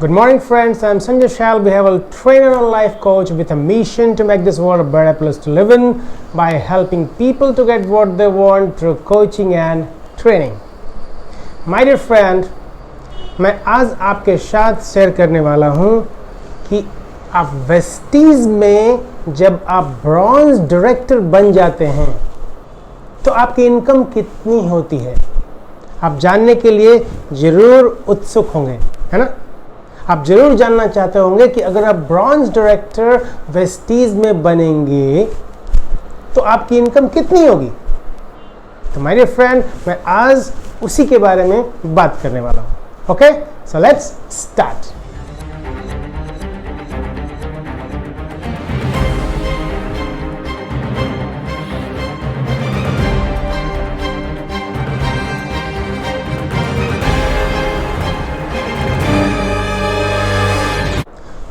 Good morning, friends. I'm Sanjay Shal, behavioral trainer and life coach with a mission to make this world a better place to live in by helping people to get what they want through coaching and training. My dear friend, मैं आज आपके साथ share करने वाला हूँ कि आप Vestige में जब आप ब्रॉन्ज डायरेक्टर बन जाते हैं तो आपकी इनकम कितनी होती है, आप जानने के लिए ज़रूर उत्सुक होंगे, है ना। आप ज़रूर जानना चाहते होंगे कि अगर आप ब्रॉन्ज डायरेक्टर वेस्टीज में बनेंगे तो आपकी इनकम कितनी होगी। तो माय डियर फ्रेंड, मैं आज उसी के बारे में बात करने वाला हूँ। Okay, so let's start.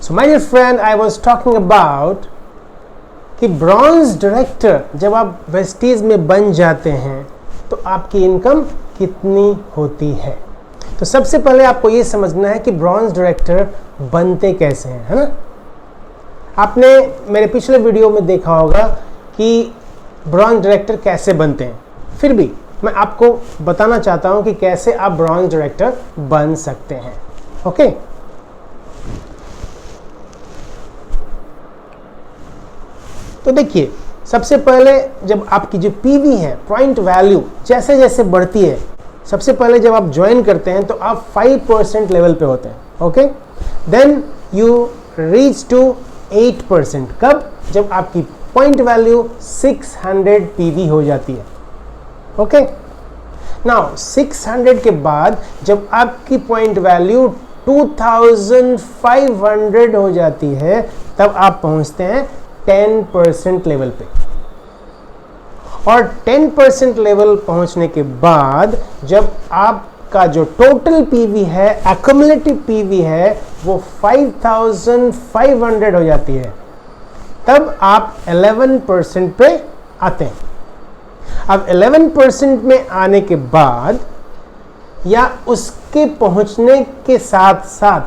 So my dear friend, I was talking about कि ब्रॉन्ज डायरेक्टर जब आप वेस्टीज में बन जाते हैं तो आपकी इनकम कितनी होती है। तो सबसे पहले आपको ये समझना है कि ब्रॉन्ज डायरेक्टर बनते कैसे हैं, है ना। आपने मेरे पिछले वीडियो में देखा होगा कि ब्रॉन्ज डायरेक्टर कैसे बनते हैं, फिर भी मैं आपको बताना चाहता हूँ कि कैसे आप ब्रॉन्ज डायरेक्टर बन सकते हैं। ओके, तो देखिए, सबसे पहले जब आपकी जो पीवी है, पॉइंट वैल्यू जैसे जैसे बढ़ती है, सबसे पहले जब आप ज्वाइन करते हैं तो आप 5% लेवल पे होते हैं। Okay, then you reach to 8%। कब? जब आपकी पॉइंट वैल्यू 600 पीवी हो जाती है। ओके, नाउ 600 के बाद जब आपकी पॉइंट वैल्यू 2500 हो जाती है तब आप पहुंचते हैं 10% लेवल पे। और 10% लेवल पहुंचने के बाद जब आपका जो टोटल पीवी है, एक्युमुलेटिव पीवी है, वो 5500 हो जाती है, तब आप 11% पे आते हैं। अब 11% में आने के बाद या उसके पहुंचने के साथ साथ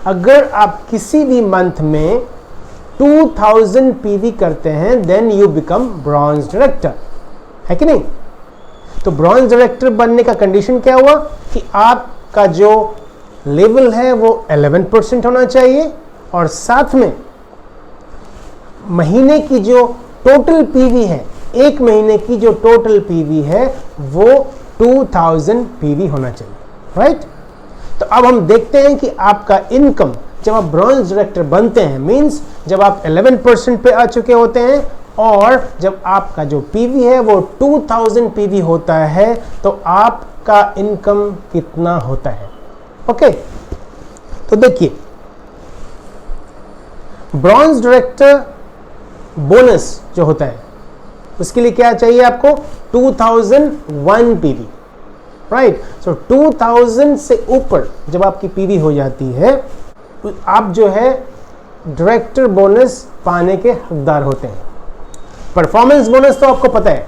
अगर आप किसी भी मंथ में 2000 पीवी करते हैं, then you become bronze director, है कि नहीं। तो ब्रॉन्ज डायरेक्टर बनने का कंडीशन क्या हुआ कि आपका जो लेवल है वो 11% होना चाहिए और साथ में महीने की जो टोटल पीवी है, एक महीने की जो टोटल पीवी है वो 2000 पीवी होना चाहिए, राइट। तो अब हम देखते हैं कि आपका इनकम जब आप ब्रॉन्ज डायरेक्टर बनते हैं, मींस जब आप 11% पे आ चुके होते हैं और जब आपका जो पीवी है वो 2000 पीवी होता है, तो आपका इनकम कितना होता है। ओके, तो देखिए, ब्रॉन्ज डायरेक्टर बोनस जो होता है उसके लिए क्या चाहिए आपको, 2001 पीवी, राइट। सो 2000 से ऊपर जब आपकी पीवी हो जाती है आप जो है डायरेक्टर बोनस पाने के हकदार होते हैं। परफॉर्मेंस बोनस तो आपको पता है,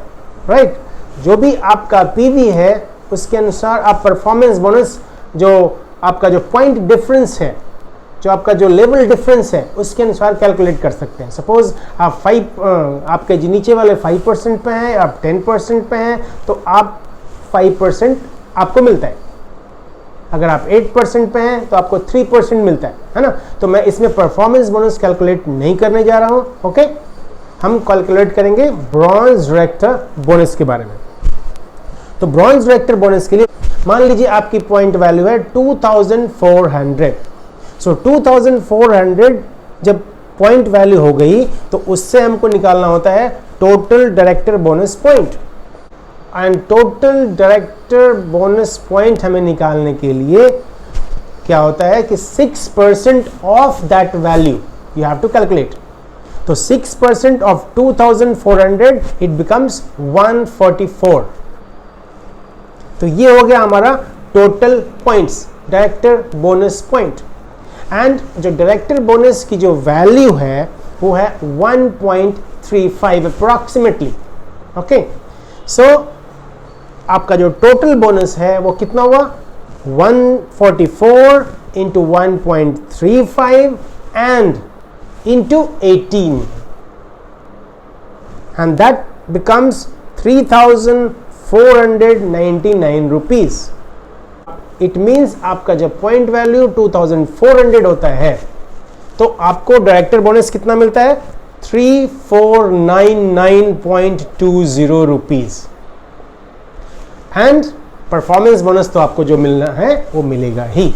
राइट। जो भी आपका पीवी है उसके अनुसार आप परफॉर्मेंस बोनस, जो आपका जो पॉइंट डिफरेंस है, जो आपका जो लेवल डिफरेंस है, उसके अनुसार कैलकुलेट कर सकते हैं। सपोज आप आपके जो नीचे वाले 5% पे हैं, आप 10% पे हैं, तो आप 5% आपको मिलता है। अगर आप 8% पे हैं तो आपको 3% मिलता है ना। तो मैं इसमें परफॉर्मेंस बोनस कैलकुलेट नहीं करने जा रहा हूं। ओके, हम कैलकुलेट करेंगे ब्रॉन्ज डायरेक्टर बोनस के बारे में। तो ब्रॉन्ज डायरेक्टर बोनस के लिए मान लीजिए आपकी पॉइंट वैल्यू है 2400। सो 2400 जब पॉइंट वैल्यू हो गई तो उससे हमको निकालना होता है total director bonus point. And total director bonus point हमें निकालने के लिए क्या होता है कि 6% of that value you have to calculate. तो 6% ऑफ 2400 इट बिकम्स 144। तो ये हो गया हमारा total points, director bonus point. And जो डायरेक्टर बोनस की जो वैल्यू है वो है 1.35 अप्रॉक्सीमेटली। ओके, सो आपका जो टोटल बोनस है वो कितना हुआ, 144 into 1.35 and into 18, and that becomes 3,499 rupees. It means आपका जब पॉइंट वैल्यू 2,400 होता है तो आपको डायरेक्टर बोनस कितना मिलता है? 3,499.20 रुपीज, एंड परफॉर्मेंस बोनस तो आपको जो मिलना है वो मिलेगा ही।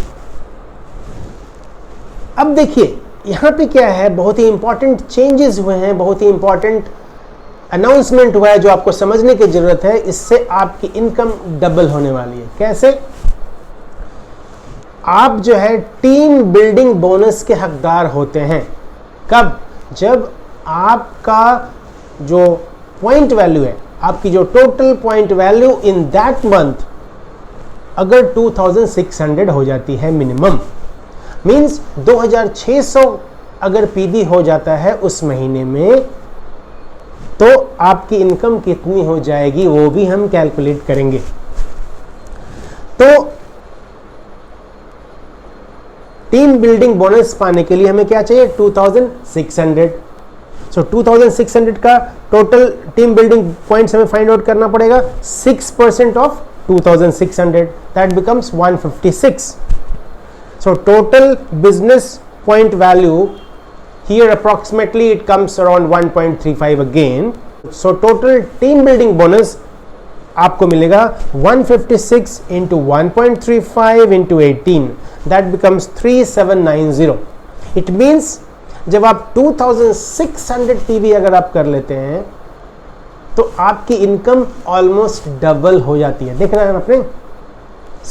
अब देखिए यहां पे क्या है, बहुत ही इंपॉर्टेंट चेंजेस हुए हैं, बहुत ही इंपॉर्टेंट अनाउंसमेंट हुआ है जो आपको समझने की जरूरत है। इससे आपकी इनकम डबल होने वाली है। कैसे? आप जो है टीम बिल्डिंग बोनस के हकदार होते हैं। कब? जब आपका जो पॉइंट वैल्यू है, आपकी जो total point value in that month अगर 2600 हो जाती है मिनिमम, मींस 2600 अगर पीवी हो जाता है उस महीने में, तो आपकी इनकम कितनी हो जाएगी वो भी हम कैलकुलेट करेंगे। तो टीम बिल्डिंग बोनस पाने के लिए हमें क्या चाहिए? 2600। सो 2600 का टोटल टीम बिल्डिंग पॉइंट्स हमें फाइंड आउट करना पड़ेगा। 6% of 2600, that becomes 156। So total business point value here approximately it comes around 1.35 again. So total team building bonus आपको मिलेगा 156 into 1.35 into 18, that becomes 3790. It means जब आप 2600 PV अगर आप कर लेते हैं तो आपकी इनकम ऑलमोस्ट डबल हो जाती है। देख रहे हैं आपने,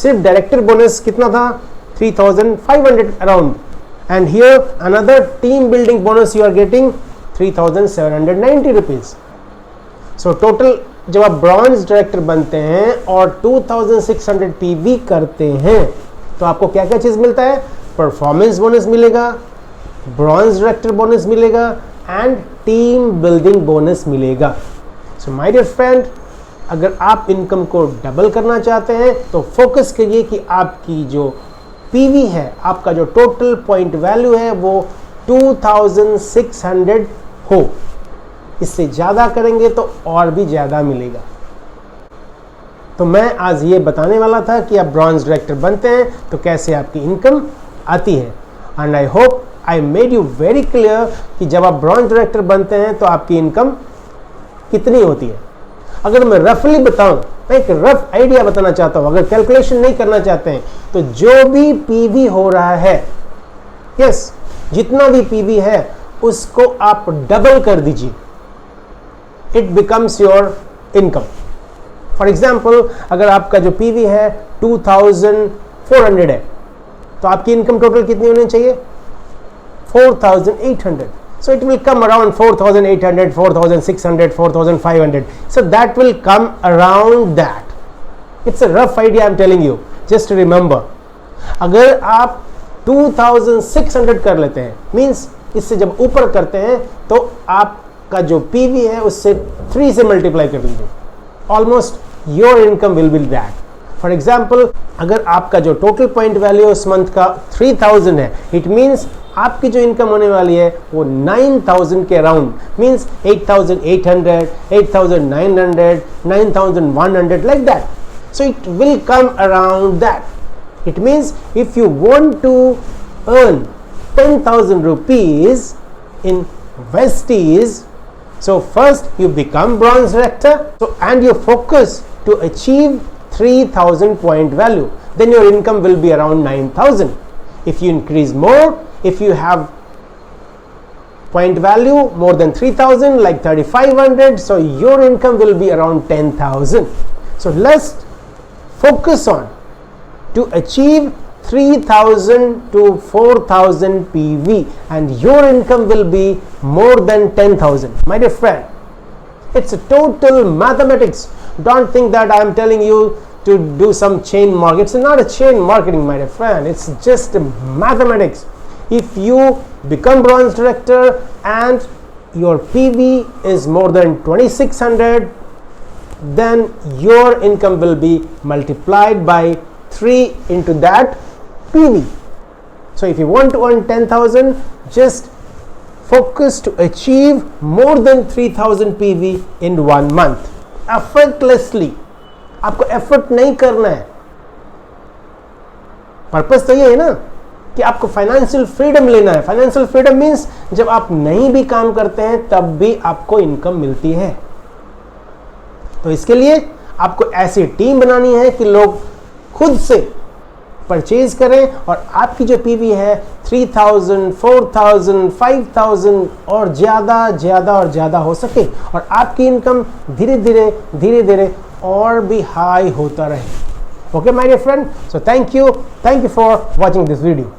सिर्फ डायरेक्टर बोनस कितना था? 3500 around, and here another team building bonus you are getting 3,790 rupees. So total जब आप ब्रॉन्ज डायरेक्टर बनते हैं और 2600 PV करते हैं तो आपको क्या क्या चीज मिलता है? परफॉर्मेंस बोनस मिलेगा, ब्रॉन्ज डायरेक्टर बोनस मिलेगा एंड टीम बिल्डिंग बोनस मिलेगा। सो माय डियर फ्रेंड, अगर आप इनकम को डबल करना चाहते हैं तो फोकस करिए कि आपकी जो पीवी है, आपका जो टोटल पॉइंट वैल्यू है वो 2600 हो। इससे ज़्यादा करेंगे तो और भी ज़्यादा मिलेगा। तो मैं आज ये बताने वाला था कि आप ब्रॉन्ज डायरेक्टर बनते हैं तो कैसे आपकी इनकम आती है, and I hope I made you very clear कि जब आप ब्रॉन्ज डायरेक्टर बनते हैं तो आपकी इनकम कितनी होती है। अगर मैं रफली बताऊं, मैं एक रफ आइडिया बताना चाहता हूं, अगर कैलकुलेशन नहीं करना चाहते हैं तो जो भी पीवी हो रहा है, यस, जितना भी पीवी है उसको आप डबल कर दीजिए, it becomes your income. For example, अगर आपका जो पीवी है 2400 है तो आपकी इनकम टोटल कितनी होनी चाहिए? 4800. So it will come around 4,800, 4,600, 4,500. So that will come around that. It's a rough idea I'm telling you. Just remember, अगर आप 2,600 कर लेते हैं, मीन्स इससे जब ऊपर करते हैं तो आपका जो पीवी है उससे 3 से मल्टीप्लाई कर लीजिए, almost your income will be that. For example, अगर आपका जो टोटल पॉइंट वैल्यू उस मंथ का 3000 है, इट मीन्स आपकी जो इनकम होने वाली है वो 9000 के around, means 8800, 8900, 9100, like that. So it will come around that. It means if you want to earn 10,000 rupees in Vesties, so first you become bronze director, so and you focus to achieve 3000 point value, then your income will be around 9000. If you increase more, if you have point value more than 3000 like 3500, so your income will be around 10,000. So let's focus on to achieve 3000 to 4000 PV and your income will be more than 10,000. My dear friend, it's a total mathematics. Don't think that I am telling you to do some chain market. It's not a chain marketing, my dear friend. It's just mathematics. If you become bronze director and your PV is more than 2600, then your income will be multiplied by 3 into that PV. So if you want to earn 10,000, just focus to achieve more than 3,000 PV in 1 month. Effortlessly. आपको effort नहीं करना है. Purpose तो ये है ना कि आपको फाइनेंशियल फ्रीडम लेना है. फाइनेंशियल फ्रीडम मीन्स जब आप नहीं भी काम करते हैं तब भी आपको इनकम मिलती है. तो इसके लिए आपको ऐसी टीम बनानी है कि लोग खुद से परचेज करें और आपकी जो पीवी है 3,000, 4,000, 5,000 और ज़्यादा हो सके और आपकी इनकम धीरे धीरे और भी हाई होता रहे. Okay, my dear friend, so thank you for watching this video.